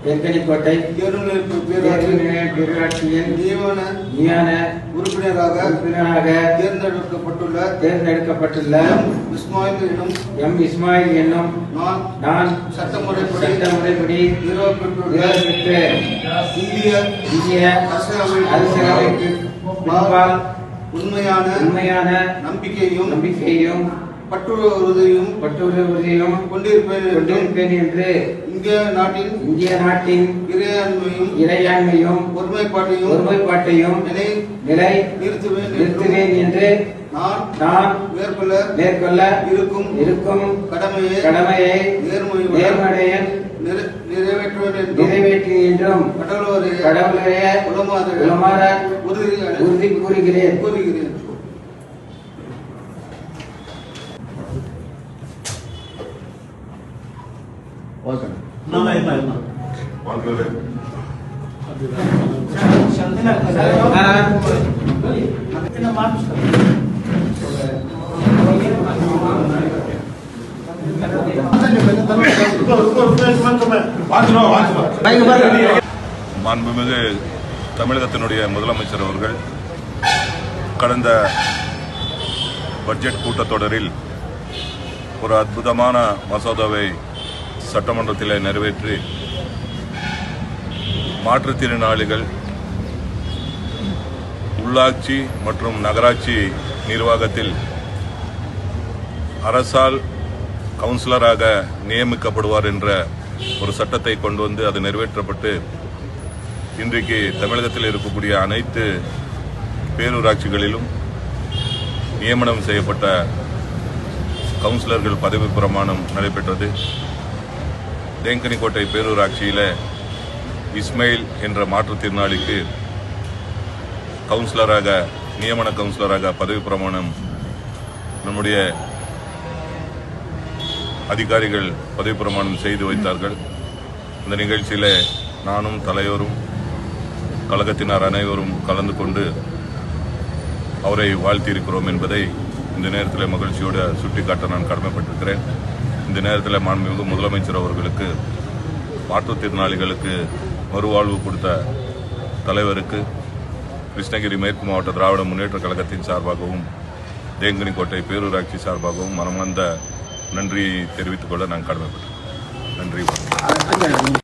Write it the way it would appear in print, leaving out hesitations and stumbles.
தேன்கனிக்கோட்டை பேரூராட்சியின் நியமன உறுப்பினராக தேர்ந்தெடுக்கப்பட்டுள்ள எம் இஸ்மாயில் என்னும் நான் சட்டமுறைப்படி இந்திய அரசியலமைப்பு உண்மையான நம்பிக்கையும் பற்றுறுதியும் கொண்டிருப்பேன் என்று இந்திய நாட்டின் இறையாண்மையும் ஒருமைப்பாட்டையும் நிலை நிறுத்துவேன் என்று நான் மேற்கொள்ள இருக்கும் கடமையை நேர்மையுடன் நிறைவேற்றி என்றும் கடவுளைய உளமாற உறுதி கூறுகிறேன். மாண்புமிகு தமிழகத்தினுடைய முதலமைச்சர் அவர்கள் கடந்த பட்ஜெட் கூட்டத்தொடரில் ஒரு அற்புதமான மசோதாவை சட்டமன்றத்தில் நிறைவேற்றி மாற்றுத்திறனாளிகள் உள்ளாட்சி மற்றும் நகராட்சி நிர்வாகத்தில் அரசால் கவுன்சிலராக நியமிக்கப்படுவார் என்ற ஒரு சட்டத்தை கொண்டு வந்து அது நிறைவேற்றப்பட்டு இன்றைக்கு தமிழகத்தில் இருக்கக்கூடிய அனைத்து பேரூராட்சிகளிலும் நியமனம் செய்யப்பட்ட கவுன்சிலர்கள் பதவி பிரமாணம் நடைபெற்றது. தேன்கனிக்கோட்டை பேரூராட்சியில் இஸ்மாயில் என்ற மாற்றுத்திறனாளிக்கு நியமன கவுன்சிலராக பதவி பிரமாணம் நம்முடைய அதிகாரிகள் பதவி பிரமாணம் செய்து வைத்தார்கள். இந்த நிகழ்ச்சியில் நானும் தலைவரும் கழகத்தினர் அனைவரும் கலந்து கொண்டு அவரை வாழ்த்தியிருக்கிறோம் என்பதை இந்த நேரத்தில் மகிழ்ச்சியோடு சுட்டிக்காட்ட நான் கடமைப்பட்டிருக்கிறேன். இந்த நேரத்தில் மாண்புமிகு முதலமைச்சர் அவர்களுக்கு மாற்றுத்திறனாளிகளுக்கு மறுவாழ்வு கொடுத்த தலைவருக்கு கிருஷ்ணகிரி மேற்கு மாவட்ட திராவிட முன்னேற்ற கழகத்தின் சார்பாகவும் தேன்கனிக்கோட்டை பேரூராட்சி சார்பாகவும் மனமார்ந்த நன்றியை தெரிவித்துக் கொள்ள நான் கடமைப்பட்டேன். நன்றி.